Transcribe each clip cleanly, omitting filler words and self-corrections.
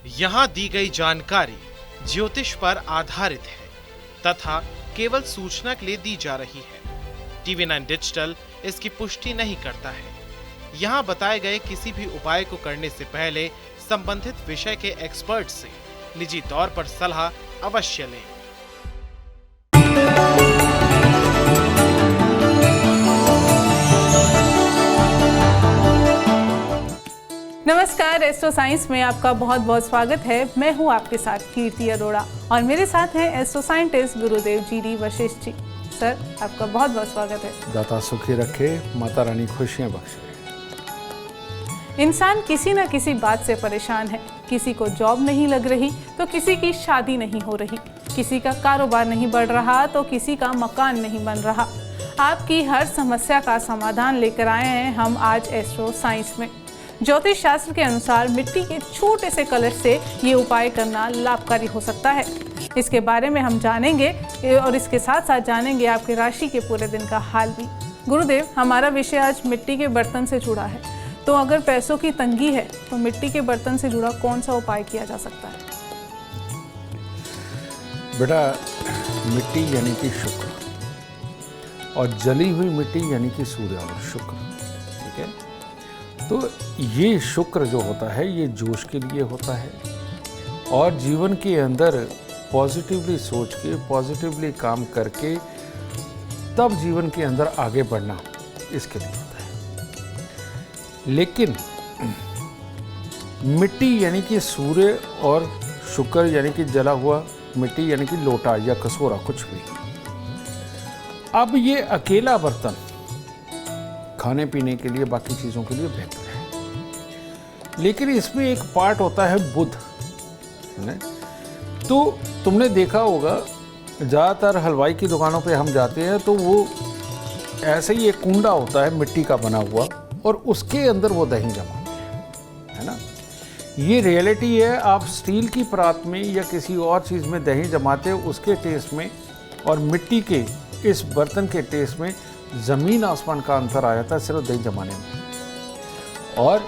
यहाँ दी गई जानकारी ज्योतिष पर आधारित है तथा केवल सूचना के लिए दी जा रही है। TV9 डिजिटल इसकी पुष्टि नहीं करता है। यहाँ बताए गए किसी भी उपाय को करने से पहले संबंधित विषय के एक्सपर्ट से निजी तौर पर सलाह अवश्य लें। नमस्कार, एस्ट्रो साइंस में आपका बहुत बहुत स्वागत है। मैं हूं आपके साथ कीर्ति अरोड़ा और मेरे साथ हैं एस्ट्रो साइंटिस्ट गुरुदेव जी वशिष्ठ जी। सर, आपका बहुत बहुत स्वागत है। दाता सुखी रखे, माता रानी खुशियां बख्शे। इंसान किसी न किसी बात से परेशान है। किसी को जॉब नहीं लग रही तो किसी की शादी नहीं हो रही, किसी का कारोबार नहीं बढ़ रहा तो किसी का मकान नहीं बन रहा। आपकी हर समस्या का समाधान लेकर आए हैं हम आज एस्ट्रो साइंस में। ज्योतिष शास्त्र के अनुसार मिट्टी के छोटे से कलश से ये उपाय करना लाभकारी हो सकता है। इसके बारे में हम जानेंगे और इसके साथ साथ जानेंगे आपके राशि के पूरे दिन का हाल भी। गुरुदेव, हमारा विषय आज मिट्टी के बर्तन से जुड़ा है, तो अगर पैसों की तंगी है तो मिट्टी के बर्तन से जुड़ा कौन सा उपाय किया जा सकता है? बेटा, मिट्टी यानी कि शुक्र और जली हुई मिट्टी यानी कि सूर्य और शुक्र, ठीक है। तो ये शुक्र जो होता है ये जोश के लिए होता है और जीवन के अंदर पॉजिटिवली सोच के, पॉजिटिवली काम करके तब जीवन के अंदर आगे बढ़ना इसके लिए होता है। लेकिन मिट्टी यानी कि सूर्य और शुक्र यानी कि जला हुआ मिट्टी यानी कि लोटा या कसूरा कुछ भी, अब ये अकेला बर्तन खाने पीने के लिए, बाकी चीज़ों के लिए बेहतर है। लेकिन इसमें एक पार्ट होता है बुध, है। तो तुमने देखा होगा ज़्यादातर हलवाई की दुकानों पे हम जाते हैं तो वो ऐसे ही एक कुंडा होता है मिट्टी का बना हुआ और उसके अंदर वो दही जमाते हैं, है ना। ये रियलिटी है। आप स्टील की परात में या किसी और चीज़ में दही जमाते हो, उसके टेस्ट में और मिट्टी के इस बर्तन के टेस्ट में ज़मीन आसमान का अंतर आ जाता है सिर्फ दही जमाने में। और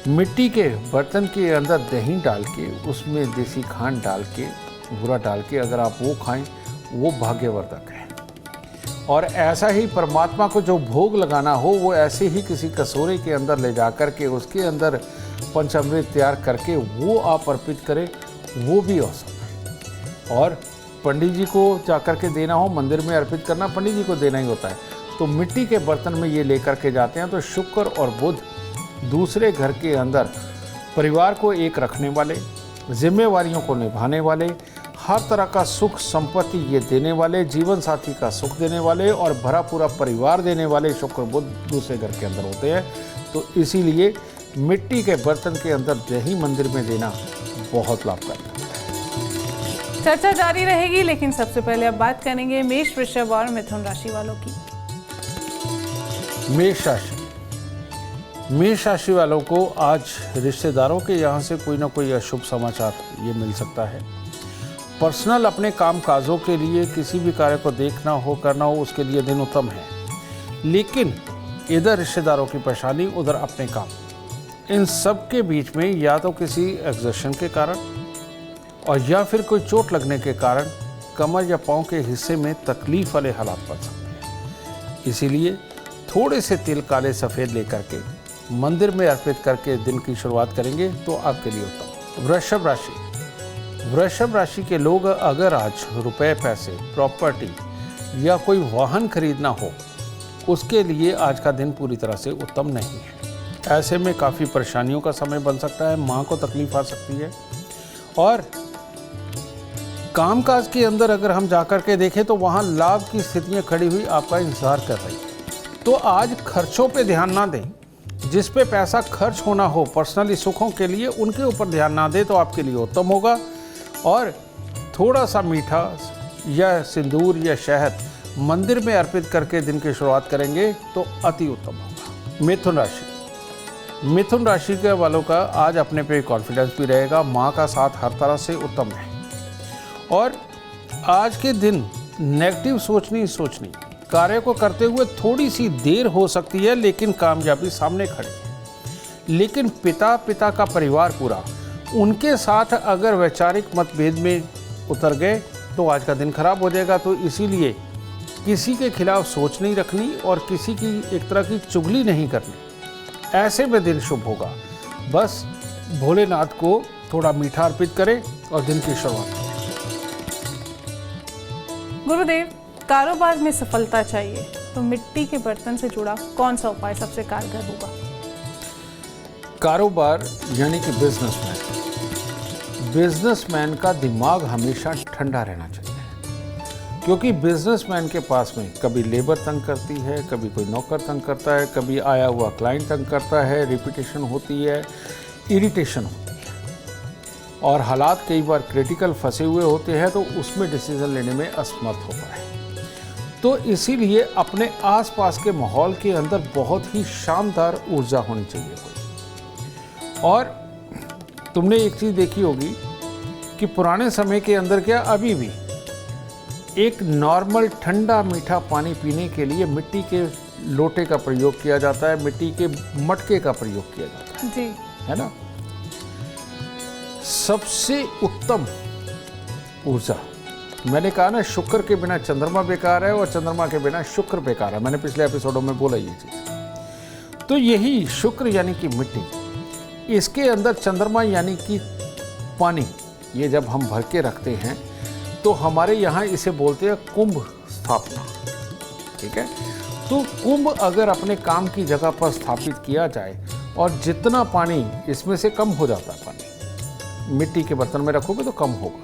मिट्टी के बर्तन के अंदर दही डाल के, उसमें देसी खांड डाल के, भूरा डाल के अगर आप वो खाएं, वो भाग्यवर्धक है। और ऐसा ही परमात्मा को जो भोग लगाना हो वो ऐसे ही किसी कसूरे के अंदर ले जा कर के उसके अंदर पंचामृत तैयार करके वो आप अर्पित करें, वो भी औसम है। और पंडित जी को जाकर के देना हो, मंदिर में अर्पित करना पंडित जी को देना ही होता है। तो मिट्टी के बर्तन में ये लेकर के जाते हैं। तो शुक्र और बुध दूसरे घर के अंदर परिवार को एक रखने वाले, जिम्मेवारियों को निभाने वाले, हर तरह का सुख संपत्ति ये देने वाले, जीवन साथी का सुख देने वाले और भरा पूरा परिवार देने वाले शुक्र बुध दूसरे घर के अंदर होते हैं। तो इसीलिए मिट्टी के बर्तन के अंदर दही मंदिर में देना बहुत लाभकारी है। चर्चा जारी रहेगी, लेकिन सबसे पहले अब बात करेंगे मेष, वृषभ और मिथुन राशि वालों की। मेष राशि वालों को आज रिश्तेदारों के यहाँ से कोई ना कोई अशुभ समाचार ये मिल सकता है। पर्सनल अपने काम काजों के लिए किसी भी कार्य को देखना हो, करना हो, उसके लिए दिन उत्तम है। लेकिन इधर रिश्तेदारों की परेशानी, उधर अपने काम, इन सब के बीच में या तो किसी एग्जर्शन के कारण और या फिर कोई चोट लगने के कारण कमर या पांव के हिस्से में तकलीफ वाले हालात पड़ सकते हैं। इसीलिए थोड़े से तिल काले सफ़ेद लेकर के मंदिर में अर्पित करके दिन की शुरुआत करेंगे तो आपके लिए उत्तम। वृषभ राशि के लोग अगर आज रुपए, पैसे, प्रॉपर्टी या कोई वाहन खरीदना हो, उसके लिए आज का दिन पूरी तरह से उत्तम नहीं है। ऐसे में काफ़ी परेशानियों का समय बन सकता है, माँ को तकलीफ आ सकती है। और कामकाज के अंदर अगर हम जाकर के देखें तो वहाँ लाभ की स्थितियाँ खड़ी हुई आपका इंतजार कर रही है। तो आज खर्चों पे ध्यान ना दें। जिस पे पैसा खर्च होना हो पर्सनली सुखों के लिए, उनके ऊपर ध्यान ना दें तो आपके लिए उत्तम होगा। और थोड़ा सा मीठा या सिंदूर या शहद मंदिर में अर्पित करके दिन की शुरुआत करेंगे तो अति उत्तम होगा। मिथुन राशि के वालों का आज अपने पे कॉन्फिडेंस भी रहेगा। माँ का साथ हर तरह से उत्तम है। और आज के दिन नेगेटिव सोचनी, कार्य को करते हुए थोड़ी सी देर हो सकती है, लेकिन कामयाबी सामने खड़ी है। लेकिन पिता का परिवार पूरा उनके साथ अगर वैचारिक मतभेद में उतर गए तो आज का दिन खराब हो जाएगा। तो इसीलिए किसी के खिलाफ सोच नहीं रखनी और किसी की एक तरह की चुगली नहीं करनी, ऐसे में दिन शुभ होगा। बस भोलेनाथ को थोड़ा मीठा अर्पित करें और दिन की शुरुआत करें। गुरुदेव, कारोबार में सफलता चाहिए तो मिट्टी के बर्तन से जुड़ा कौन सा उपाय सबसे कारगर होगा? कारोबार यानी कि बिजनेसमैन का दिमाग हमेशा ठंडा रहना चाहिए, क्योंकि बिजनेसमैन के पास में कभी लेबर तंग करती है, कभी कोई नौकर तंग करता है, कभी आया हुआ क्लाइंट तंग करता है, रिपीटेशन होती है, इरिटेशन होती है और हालात कई बार क्रिटिकल फंसे हुए होते हैं, तो उसमें डिसीजन लेने में असमर्थ होता है। तो इसीलिए अपने आसपास के माहौल के अंदर बहुत ही शानदार ऊर्जा होनी चाहिए कोई। और तुमने एक चीज़ देखी होगी कि पुराने समय के अंदर क्या अभी भी एक नॉर्मल ठंडा मीठा पानी पीने के लिए मिट्टी के लोटे का प्रयोग किया जाता है, मिट्टी के मटके का प्रयोग किया जाता है जी, है ना। सबसे उत्तम ऊर्जा, मैंने कहा ना, शुक्र के बिना चंद्रमा बेकार है और चंद्रमा के बिना शुक्र बेकार है। मैंने पिछले एपिसोडों में बोला ये चीज़। तो यही शुक्र यानी कि मिट्टी, इसके अंदर चंद्रमा यानी कि पानी, ये जब हम भर के रखते हैं तो हमारे यहाँ इसे बोलते हैं कुंभ स्थापना, ठीक है। तो कुंभ अगर अपने काम की जगह पर स्थापित किया जाए और जितना पानी इसमें से कम हो जाता है, पानी मिट्टी के बर्तन में रखोगे तो कम होगा,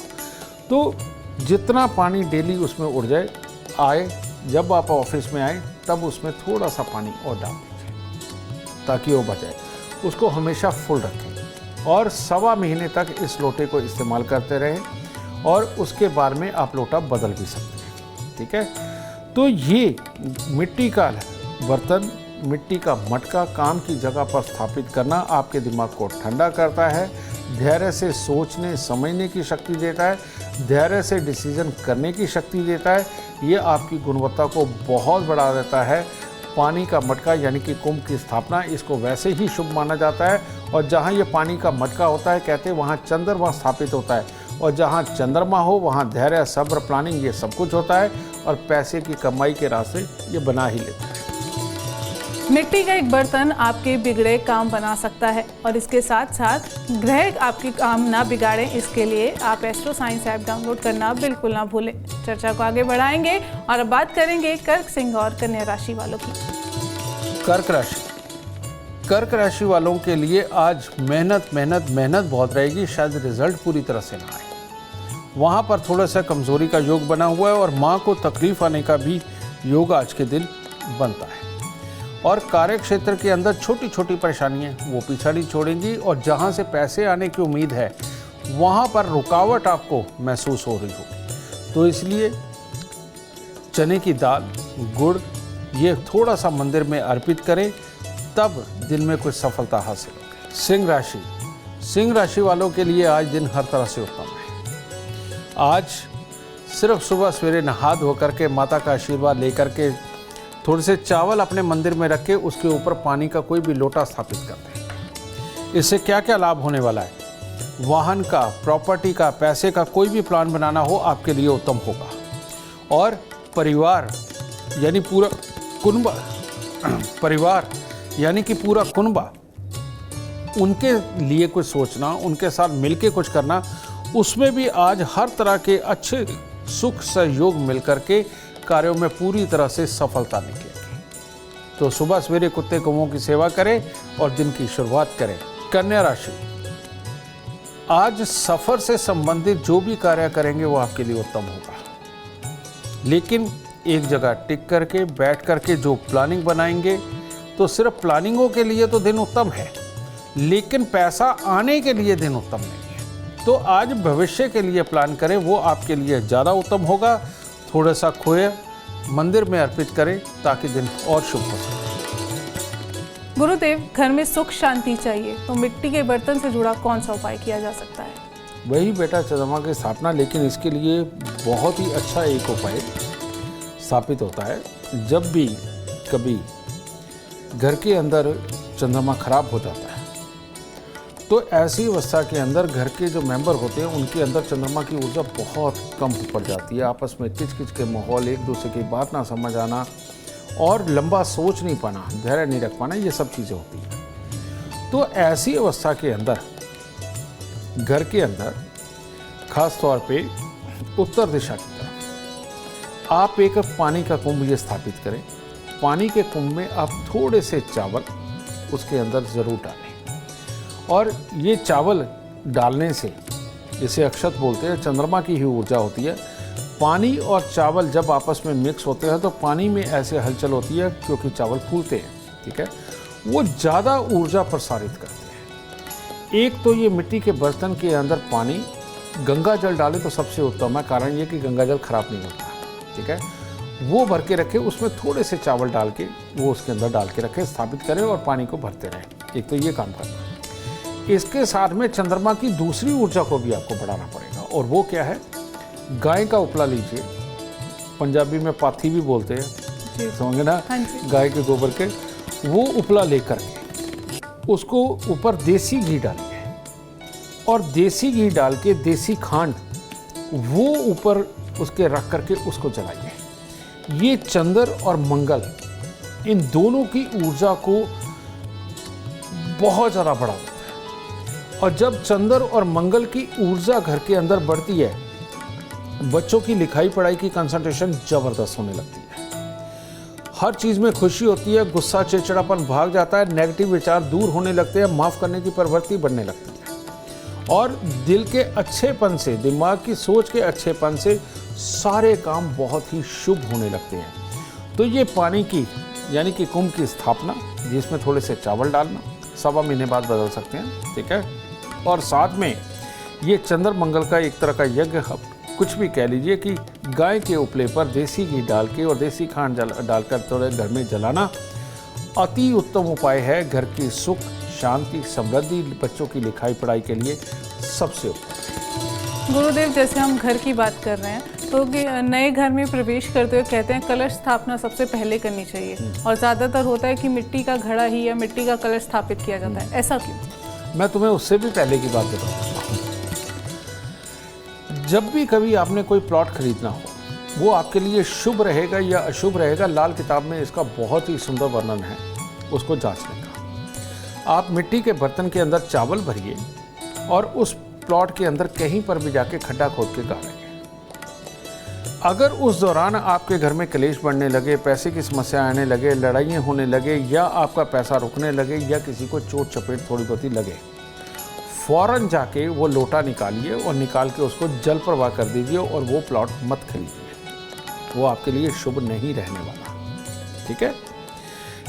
तो जितना पानी डेली उसमें उड़ जाए, आए जब आप ऑफिस में आए तब उसमें थोड़ा सा पानी और डाल दीजिए ताकि वो बचाए। उसको हमेशा फुल रखें और 1.25 महीने तक इस लोटे को इस्तेमाल करते रहें और उसके बाद में आप लोटा बदल भी सकते हैं, ठीक है। तो ये मिट्टी का बर्तन, मिट्टी का मटका काम की जगह पर स्थापित करना आपके दिमाग को ठंडा करता है, धैर्य से सोचने समझने की शक्ति देता है, धैर्य से डिसीजन करने की शक्ति देता है। ये आपकी गुणवत्ता को बहुत बढ़ा देता है। पानी का मटका यानी कि कुंभ की स्थापना, इसको वैसे ही शुभ माना जाता है। और जहाँ ये पानी का मटका होता है, कहते हैं वहाँ चंद्रमा स्थापित होता है, और जहाँ चंद्रमा हो वहाँ धैर्य, सब्र, प्लानिंग, ये सब कुछ होता है और पैसे की कमाई के रास्ते ये बना ही लेता है। मिट्टी का एक बर्तन आपके बिगड़े काम बना सकता है और इसके साथ साथ ग्रह आपके काम ना बिगाड़े, इसके लिए आप एस्ट्रो साइंस ऐप डाउनलोड करना बिल्कुल ना भूलें। चर्चा को आगे बढ़ाएंगे और अब बात करेंगे कर्क, सिंह और कन्या राशि वालों की। कर्क राशि वालों के लिए आज मेहनत बहुत रहेगी, शायद रिजल्ट पूरी तरह से ना आए। वहाँ पर थोड़ा सा कमजोरी का योग बना हुआ है और माँ को तकलीफ आने का भी योग आज के दिन बनता है। और कार्य क्षेत्र के अंदर छोटी छोटी परेशानियां वो पीछा नहीं छोड़ेंगी और जहां से पैसे आने की उम्मीद है वहां पर रुकावट आपको महसूस हो रही होगी। तो इसलिए चने की दाल, गुड़, ये थोड़ा सा मंदिर में अर्पित करें, तब दिन में कुछ सफलता हासिल होगी। सिंह राशि वालों के लिए आज दिन हर तरह से उत्तम है। आज सिर्फ सुबह सवेरे नहा धो करके माता का आशीर्वाद लेकर के थोड़े से चावल अपने मंदिर में रख के उसके ऊपर पानी का कोई भी लोटा स्थापित कर दें। इससे क्या क्या लाभ होने वाला है? वाहन का, प्रॉपर्टी का, पैसे का कोई भी प्लान बनाना हो आपके लिए उत्तम होगा। और परिवार यानी पूरा कुनबा, उनके लिए कुछ सोचना, उनके साथ मिलके कुछ करना, उसमें भी आज हर तरह के अच्छे सुख सहयोग मिलकर के कार्यों में पूरी तरह से सफलता निकलेगी। तो सुबह सवेरे कुत्ते कौवों की सेवा करें और दिन की शुरुआत करें। कन्या राशि, आज सफर से संबंधित जो भी कार्य करेंगे वो आपके लिए उत्तम होगा, लेकिन एक जगह टिक करके बैठ करके जो प्लानिंग बनाएंगे, तो सिर्फ प्लानिंगों के लिए तो दिन उत्तम है, लेकिन पैसा आने के लिए दिन उत्तम नहीं है। तो आज भविष्य के लिए प्लान करें, वो आपके लिए ज़्यादा उत्तम होगा। थोड़ा सा खोए मंदिर में अर्पित करें ताकि दिन और शुभ हो सके। गुरुदेव, घर में सुख शांति चाहिए तो मिट्टी के बर्तन से जुड़ा कौन सा उपाय किया जा सकता है? वही बेटा चंद्रमा की स्थापना, लेकिन इसके लिए बहुत ही अच्छा एक उपाय स्थापित होता है। जब भी कभी घर के अंदर चंद्रमा खराब हो जाता है तो ऐसी अवस्था के अंदर घर के जो मेंबर होते हैं उनके अंदर चंद्रमा की ऊर्जा बहुत कम पड़ जाती है। आपस में किच-किच के माहौल, एक दूसरे की बात ना समझ आना और लंबा सोच नहीं पाना, धैर्य नहीं रख पाना, ये सब चीज़ें होती हैं। तो ऐसी अवस्था के अंदर घर के अंदर खास तौर पे उत्तर दिशा की तरफ आप एक पानी का कुंभ ये स्थापित करें। पानी के कुंभ में आप थोड़े से चावल उसके अंदर ज़रूर डालें, और ये चावल डालने से, इसे अक्षत बोलते हैं, चंद्रमा की ही ऊर्जा होती है। पानी और चावल जब आपस में मिक्स होते हैं तो पानी में ऐसे हलचल होती है क्योंकि चावल फूलते हैं, ठीक है, वो ज़्यादा ऊर्जा प्रसारित करते हैं। एक तो ये मिट्टी के बर्तन के अंदर पानी, गंगा जल डाले तो सबसे उत्तम है, कारण ये कि गंगा जल खराब नहीं होता, ठीक है, वो भर के रखें, उसमें थोड़े से चावल डाल के वो उसके अंदर डाल के रखें, स्थापित करें और पानी को भरते रहें। एक तो ये काम करना है। इसके साथ में चंद्रमा की दूसरी ऊर्जा को भी आपको बढ़ाना पड़ेगा, और वो क्या है, गाय का उपला लीजिए, पंजाबी में पाथी भी बोलते हैं, समझे ना, गाय के गोबर के, वो उपला लेकर के उसको ऊपर देसी घी डालिए, और देसी घी डाल के देसी खांड वो ऊपर उसके रख करके उसको जलाइए। ये चंद्र और मंगल, इन दोनों की ऊर्जा को बहुत ज़्यादा बढ़ा देता है, और जब चंद्र और मंगल की ऊर्जा घर के अंदर बढ़ती है, बच्चों की लिखाई पढ़ाई की कंसंट्रेशन ज़बरदस्त होने लगती है, हर चीज़ में खुशी होती है, गुस्सा चिड़चिड़ापन भाग जाता है, नेगेटिव विचार दूर होने लगते हैं, माफ़ करने की प्रवृत्ति बढ़ने लगती है, और दिल के अच्छेपन से, दिमाग की सोच के अच्छेपन से सारे काम बहुत ही शुभ होने लगते हैं। तो ये पानी की यानी कि कुंभ की स्थापना, जिसमें थोड़े से चावल डालना, 1.25 महीने बाद बदल सकते हैं, ठीक है, और साथ में ये चंद्र मंगल का एक तरह का यज्ञ, कुछ भी कह लीजिए, कि गाय के उपले पर देसी घी डाल के और देसी खांड डालकर थोड़े घर में जलाना अति उत्तम उपाय है घर की सुख शांति समृद्धि, बच्चों की लिखाई पढ़ाई के लिए सबसे उत्तम। गुरुदेव, जैसे हम घर की बात कर रहे हैं तो नए घर में प्रवेश करते हुए कहते हैं कलश स्थापना सबसे पहले करनी चाहिए, और ज़्यादातर होता है कि मिट्टी का घड़ा ही या मिट्टी का कलश स्थापित किया जाता है, ऐसा क्यों? मैं तुम्हें उससे भी पहले की बात बताऊँ। जब भी कभी आपने कोई प्लॉट खरीदना हो, वो आपके लिए शुभ रहेगा या अशुभ रहेगा, लाल किताब में इसका बहुत ही सुंदर वर्णन है, उसको जांचने का। आप मिट्टी के बर्तन के अंदर चावल भरिए और उस प्लॉट के अंदर कहीं पर भी जाके खड्डा खोद के गाड़ेंगे। अगर उस दौरान आपके घर में क्लेश बढ़ने लगे, पैसे की समस्या आने लगे, लड़ाइयाँ होने लगे, या आपका पैसा रुकने लगे, या किसी को चोट चपेट थोड़ी बहुत ही लगे, फौरन जाके वो लोटा निकालिए और निकाल के उसको जल प्रवाह कर दीजिए, और वो प्लॉट मत खरीदिए, वो आपके लिए शुभ नहीं रहने वाला, ठीक है।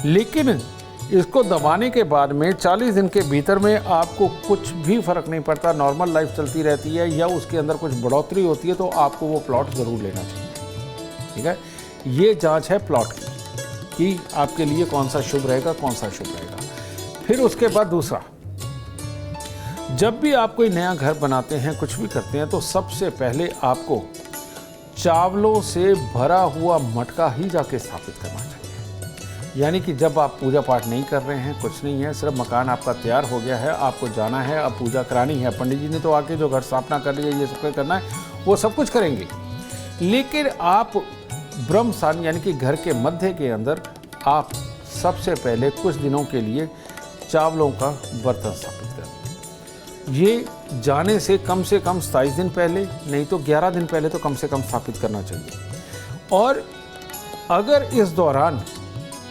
लेकिन इसको दबाने के बाद में 40 दिन के भीतर में आपको कुछ भी फर्क नहीं पड़ता, नॉर्मल लाइफ चलती रहती है, या उसके अंदर कुछ बढ़ोतरी होती है, तो आपको वो प्लॉट ज़रूर लेना चाहिए, ठीक है। ये जांच है प्लॉट की कि आपके लिए कौन सा शुभ रहेगा, कौन सा शुभ रहेगा। फिर उसके बाद दूसरा, जब भी आप कोई नया घर बनाते हैं, कुछ भी करते हैं, तो सबसे पहले आपको चावलों से भरा हुआ मटका ही जाके स्थापित करना चाहिए। यानी कि जब आप पूजा पाठ नहीं कर रहे हैं, कुछ नहीं है, सिर्फ मकान आपका तैयार हो गया है, आपको जाना है, अब पूजा करानी है, पंडित जी ने तो आके जो घर स्थापना कर ली है, ये सब करना है, वो सब कुछ करेंगे, लेकिन आप ब्रह्म स्थान यानी कि घर के मध्य के अंदर आप सबसे पहले कुछ दिनों के लिए चावलों का बर्तन स्थापित करें। ये जाने से कम 27 दिन पहले, नहीं तो 11 दिन पहले तो कम से कम स्थापित करना चाहिए। और अगर इस दौरान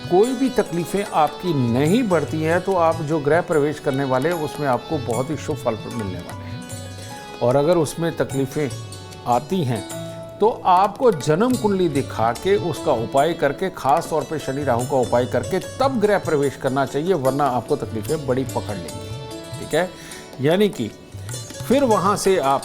कोई भी तकलीफ़ें आपकी नहीं बढ़ती हैं, तो आप जो गृह प्रवेश करने वाले हैं उसमें आपको बहुत ही शुभ फल मिलने वाले हैं। और अगर उसमें तकलीफ़ें आती हैं तो आपको जन्म कुंडली दिखा के उसका उपाय करके, खास तौर पे शनि राहु का उपाय करके तब गृह प्रवेश करना चाहिए, वरना आपको तकलीफ़ें बड़ी पकड़ लेंगी, ठीक है। यानी कि फिर वहाँ से आप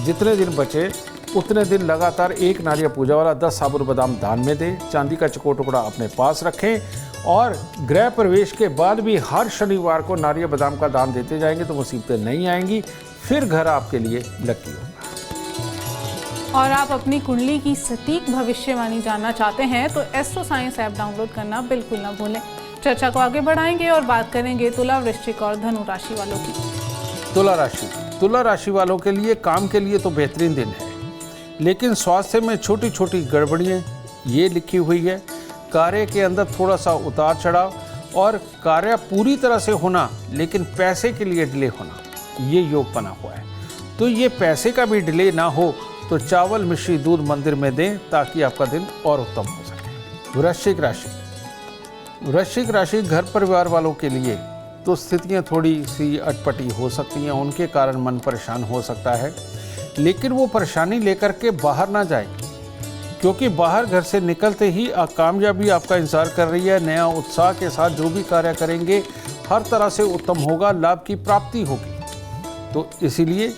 जितने दिन बचे उतने दिन लगातार एक नारियल पूजा वाला 10 साबुत बादाम दान में दें, चांदी का चकोर टुकड़ा अपने पास रखें, और गृह प्रवेश के बाद भी हर शनिवार को नारियल बादाम का दान देते जाएंगे तो मुसीबतें नहीं आएंगी, फिर घर आपके लिए लकी होगा। और आप अपनी कुंडली की सटीक भविष्यवाणी जानना चाहते हैं तो एस्ट्रो साइंस ऐप डाउनलोड करना बिल्कुल ना भूलें। चर्चा को आगे बढ़ाएंगे और बात करेंगे तुला, वृश्चिक और धनु राशि वालों की। तुला राशि वालों के लिए काम के लिए तो बेहतरीन दिन है, लेकिन स्वास्थ्य में छोटी छोटी गड़बड़ियाँ ये लिखी हुई है। कार्य के अंदर थोड़ा सा उतार चढ़ाव और कार्य पूरी तरह से होना लेकिन पैसे के लिए डिले होना, ये योग बना हुआ है। तो ये पैसे का भी डिले ना हो तो चावल मिश्री दूध मंदिर में दें ताकि आपका दिन और उत्तम हो सके। वृश्चिक राशि घर परिवार वालों के लिए तो स्थितियां थोड़ी सी अटपटी हो सकती हैं, उनके कारण मन परेशान हो सकता है, लेकिन वो परेशानी लेकर के बाहर ना जाए, क्योंकि बाहर घर से निकलते ही कामयाबी आपका इंतजार कर रही है। नया उत्साह के साथ जो भी कार्य करेंगे हर तरह से उत्तम होगा, लाभ की प्राप्ति होगी। तो इसीलिए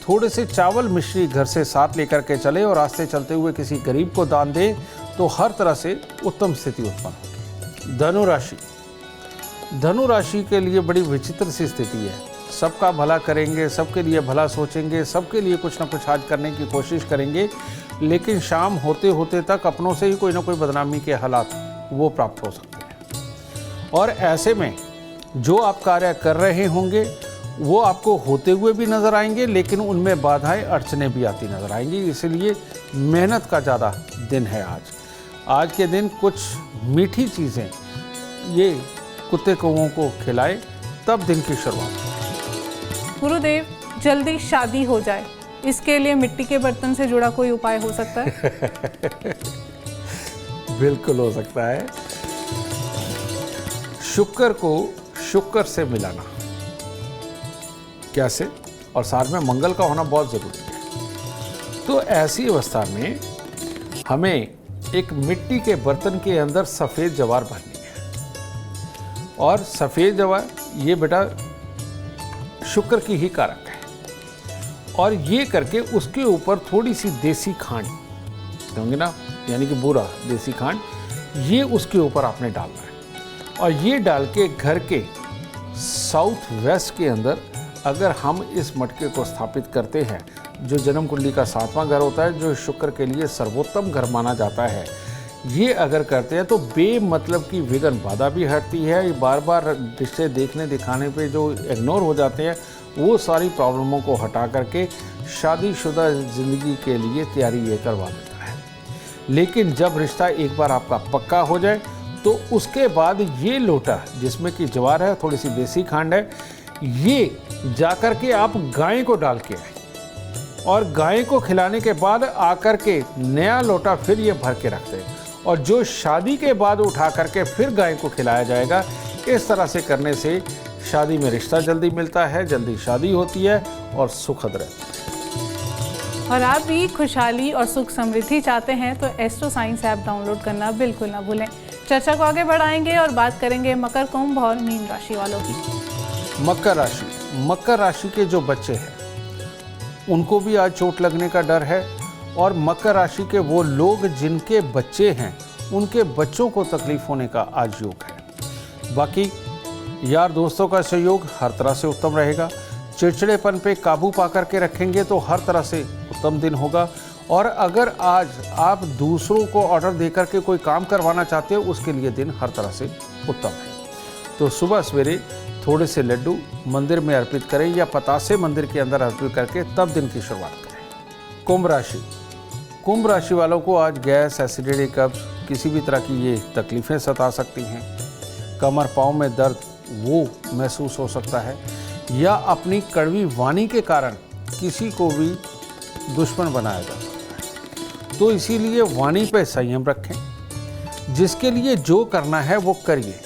थोड़े से चावल मिश्री घर से साथ लेकर के चले और रास्ते चलते हुए किसी गरीब को दान दे तो हर तरह से उत्तम स्थिति उत्पन्न होगी। धनु राशि के लिए बड़ी विचित्र सी स्थिति है। सबका भला करेंगे, सबके लिए भला सोचेंगे, सबके लिए कुछ ना कुछ आज करने की कोशिश करेंगे, लेकिन शाम होते होते तक अपनों से ही कोई ना कोई बदनामी के हालात वो प्राप्त हो सकते हैं। और ऐसे में जो आप कार्य कर रहे होंगे वो आपको होते हुए भी नजर आएंगे, लेकिन उनमें बाधाएं अड़चने भी आती नजर आएंगी। इसलिए मेहनत का ज़्यादा दिन है आज के दिन कुछ मीठी चीज़ें ये कुत्ते कौओं को खिलाए, तब दिन की शुरुआत। गुरुदेव, जल्दी शादी हो जाए, इसके लिए मिट्टी के बर्तन से जुड़ा कोई उपाय हो सकता है? बिल्कुल हो सकता है। शुक्र को शुक्र से मिलाना, कैसे? और साथ में मंगल का होना बहुत जरूरी है। तो ऐसी अवस्था में हमें एक मिट्टी के बर्तन के अंदर सफ़ेद जवार भरनी है, और सफ़ेद जवार ये बेटा शुक्र की ही कारक है। और ये करके उसके ऊपर थोड़ी सी देसी खांड होंगे ना, यानी कि बूरा देसी खांड, ये उसके ऊपर आपने डालना है। और ये डाल के घर के साउथ वेस्ट के अंदर अगर हम इस मटके को स्थापित करते हैं, जो जन्म कुंडली का 7वां घर होता है, जो शुक्र के लिए सर्वोत्तम घर माना जाता है, ये अगर करते हैं तो बेमतलब की विघ्न बाधा भी हटती है। बार बार रिश्ते देखने दिखाने पे जो इग्नोर हो जाते हैं, वो सारी प्रॉब्लमों को हटा करके शादीशुदा ज़िंदगी के लिए तैयारी ये करवा देता है। लेकिन जब रिश्ता एक बार आपका पक्का हो जाए तो उसके बाद ये लोटा जिसमें कि ज्वार है, थोड़ी सी देसी खांड है, ये जाकर के आप गाय को डाल के आए, और गाय को खिलाने के बाद आकर के नया लोटा फिर ये भर के रखते हैं, और जो शादी के बाद उठा करके फिर गाय को खिलाया जाएगा। इस तरह से करने से शादी में रिश्ता जल्दी मिलता है, जल्दी शादी होती है और सुखद रहती है। और आप भी खुशहाली और सुख समृद्धि चाहते हैं तो एस्ट्रो साइंस ऐप डाउनलोड करना बिल्कुल ना भूलें। चर्चा को आगे बढ़ाएंगे और बात करेंगे मकर, कुंभ और मीन राशि वालों की। मकर राशि के जो बच्चे हैं उनको भी आज चोट लगने का डर है, और मकर राशि के वो लोग जिनके बच्चे हैं उनके बच्चों को तकलीफ होने का आज योग है। बाकी यार दोस्तों का सहयोग हर तरह से उत्तम रहेगा। चिड़चिड़ेपन पे काबू पा करके रखेंगे तो हर तरह से उत्तम दिन होगा। और अगर आज आप दूसरों को ऑर्डर देकर के कोई काम करवाना चाहते हो, उसके लिए दिन हर तरह से उत्तम है। तो सुबह सवेरे थोड़े से लड्डू मंदिर में अर्पित करें या पतासे मंदिर के अंदर अर्पित करके तब दिन की शुरुआत करें। कुंभ राशि वालों को आज गैस, एसिडिटी, कब्ज, किसी भी तरह की ये तकलीफ़ें सता सकती हैं। कमर पाँव में दर्द वो महसूस हो सकता है, या अपनी कड़वी वाणी के कारण किसी को भी दुश्मन बनाया जा सकता है। तो इसीलिए वाणी पे संयम रखें। जिसके लिए जो करना है वो करिए,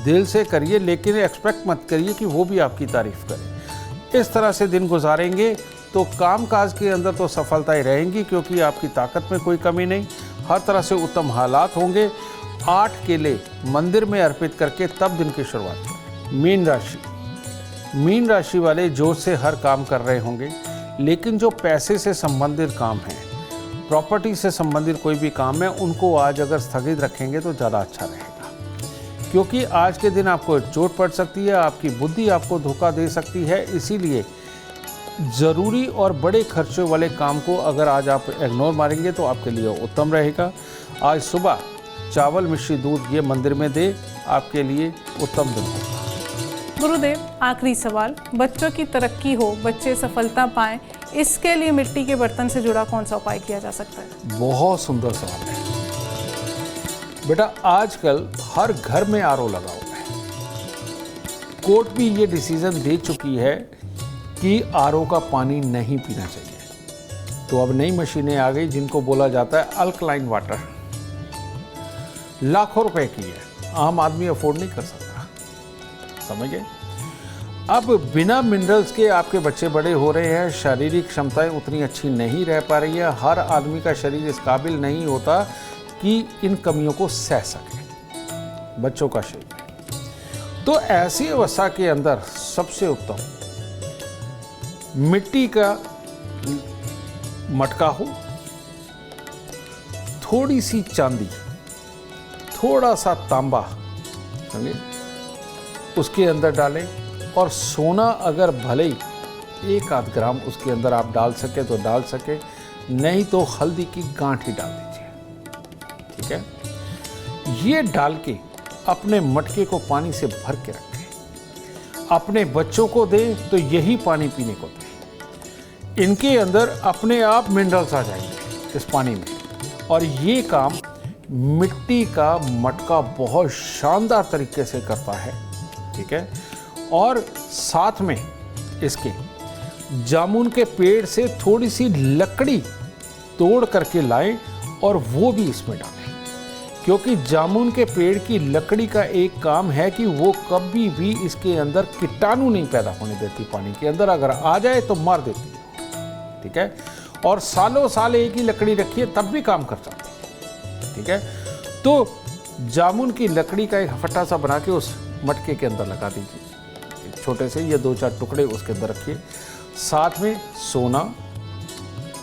दिल से करिए, लेकिन एक्सपेक्ट मत करिए कि वो भी आपकी तारीफ करे। इस तरह से दिन गुजारेंगे तो कामकाज के अंदर तो सफलताएं रहेंगी, क्योंकि आपकी ताकत में कोई कमी नहीं, हर तरह से उत्तम हालात होंगे। 8 केले मंदिर में अर्पित करके तब दिन की शुरुआत करें। मीन राशि वाले जोश से हर काम कर रहे होंगे, लेकिन जो पैसे से संबंधित काम है, प्रॉपर्टी से संबंधित कोई भी काम है, उनको आज अगर स्थगित रखेंगे तो ज़्यादा अच्छा रहेगा। क्योंकि आज के दिन आपको चोट पड़ सकती है, आपकी बुद्धि आपको धोखा दे सकती है। इसीलिए ज़रूरी और बड़े खर्चों वाले काम को अगर आज आप इग्नोर मारेंगे तो आपके लिए उत्तम रहेगा। आज सुबह चावल मिश्री दूध ये मंदिर में दे, आपके लिए उत्तम दिन होगा। गुरुदेव, आखिरी सवाल, बच्चों की तरक्की हो, बच्चे सफलता पाएं, इसके लिए मिट्टी के बर्तन से जुड़ा कौन सा उपाय किया जा सकता है? बहुत सुंदर सवाल है बेटा। आजकल हर घर में आरओ लगा हुआ है। कोर्ट भी ये डिसीजन दे चुकी है कि आरओ का पानी नहीं पीना चाहिए। तो अब नई मशीनें आ गई जिनको बोला जाता है अल्कलाइन वाटर। लाखों रुपए की है, आम आदमी अफोर्ड नहीं कर सकता, समझ गए? अब बिना मिनरल्स के आपके बच्चे बड़े हो रहे हैं, शारीरिक क्षमताएं उतनी अच्छी नहीं रह पा रही है। हर आदमी का शरीर इस काबिल नहीं होता कि इन कमियों को सह सके, बच्चों का शरीर। तो ऐसी अवस्था के अंदर सबसे उत्तम मिट्टी का मटका हो, थोड़ी सी चांदी, थोड़ा सा तांबा, समझे, उसके अंदर डालें। और सोना अगर भले ही 1-8 ग्राम उसके अंदर आप डाल सके तो डाल सके, नहीं तो हल्दी की गांठ ही डाल दीजिए, ठीक है? ये डाल के अपने मटके को पानी से भर के रखें। अपने बच्चों को दें तो यही पानी पीने को दें। इनके अंदर अपने आप मिनरल्स आ जाएंगे इस पानी में, और ये काम मिट्टी का मटका बहुत शानदार तरीके से करता है, ठीक है? और साथ में इसके जामुन के पेड़ से थोड़ी सी लकड़ी तोड़ करके लाएं और वो भी इसमें डालें, क्योंकि जामुन के पेड़ की लकड़ी का एक काम है कि वो कभी भी इसके अंदर कीटाणु नहीं पैदा होने देती। पानी के अंदर अगर आ जाए तो मार देती है, ठीक है? और सालों साल एक ही लकड़ी रखिए तब भी काम कर जाती है, ठीक है? तो जामुन की लकड़ी का एक फट्टा सा बना के उस मटके के अंदर लगा दीजिए, छोटे से ये 2-4 टुकड़े उसके अंदर रखिए। साथ में सोना,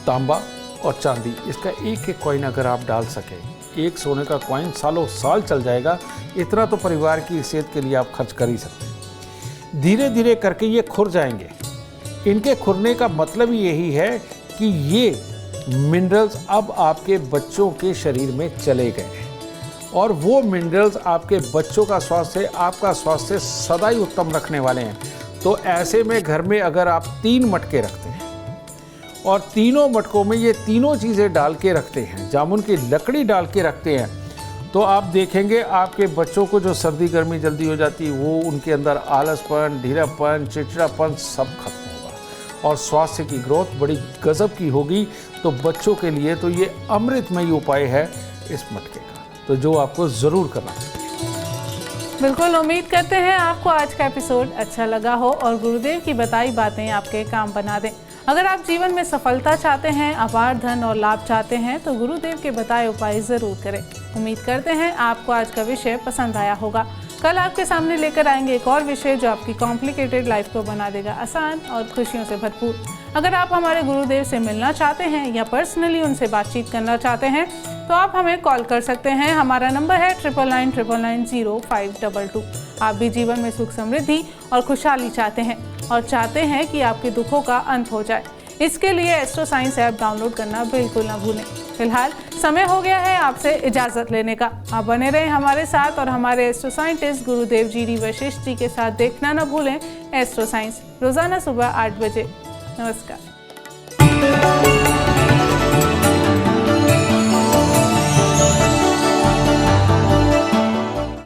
तांबा और चांदी, इसका एक कॉइन अगर आप डाल सके, एक सोने का कॉइन सालों साल चल जाएगा। इतना तो परिवार की सेहत के लिए आप खर्च कर ही सकते हैं। धीरे धीरे करके ये खुर जाएंगे। इनके खुरने का मतलब यही है कि ये मिनरल्स अब आपके बच्चों के शरीर में चले गए हैं, और वो मिनरल्स आपके बच्चों का स्वास्थ्य, आपका स्वास्थ्य सदा ही उत्तम रखने वाले हैं। तो ऐसे में घर में अगर आप 3 मटके रखते हैं और तीनों मटकों में ये तीनों चीज़ें डाल के रखते हैं, जामुन की लकड़ी डाल के रखते हैं, तो आप देखेंगे आपके बच्चों को जो सर्दी गर्मी जल्दी हो जाती है, वो उनके अंदर आलसपन, ढीलापन, चिड़चिड़ापन सब खत्म होगा और स्वास्थ्य की ग्रोथ बड़ी गजब की होगी। तो बच्चों के लिए तो ये अमृतमयी उपाय है इस मटके का, तो जो आपको ज़रूर करना चाहिए। बिल्कुल, उम्मीद करते हैं आपको आज का एपिसोड अच्छा लगा हो और गुरुदेव की बताई बातें आपके काम बना दें। अगर आप जीवन में सफलता चाहते हैं, अपार धन और लाभ चाहते हैं, तो गुरुदेव के बताए उपाय ज़रूर करें। उम्मीद करते हैं आपको आज का विषय पसंद आया होगा। कल आपके सामने लेकर आएंगे एक और विषय जो आपकी कॉम्प्लिकेटेड लाइफ को बना देगा आसान और खुशियों से भरपूर। अगर आप हमारे गुरुदेव से मिलना चाहते हैं या पर्सनली उनसे बातचीत करना चाहते हैं तो आप हमें कॉल कर सकते हैं। हमारा नंबर है 9999900522। आप भी जीवन में सुख समृद्धि और खुशहाली चाहते हैं और चाहते हैं कि आपके दुखों का अंत हो जाए। इसके लिए एस्ट्रो साइंस ऐप डाउनलोड करना बिल्कुल ना भूलें। फिलहाल समय हो गया है आपसे इजाज़त लेने का। आप बने रहें हमारे साथ और हमारे एस्ट्रो साइंटिस्ट गुरुदेव जी वशिष्ठ जी के साथ देखना ना भूलें एस्ट्रो साइंस, रोज़ाना सुबह 8 बजे। नमस्कार।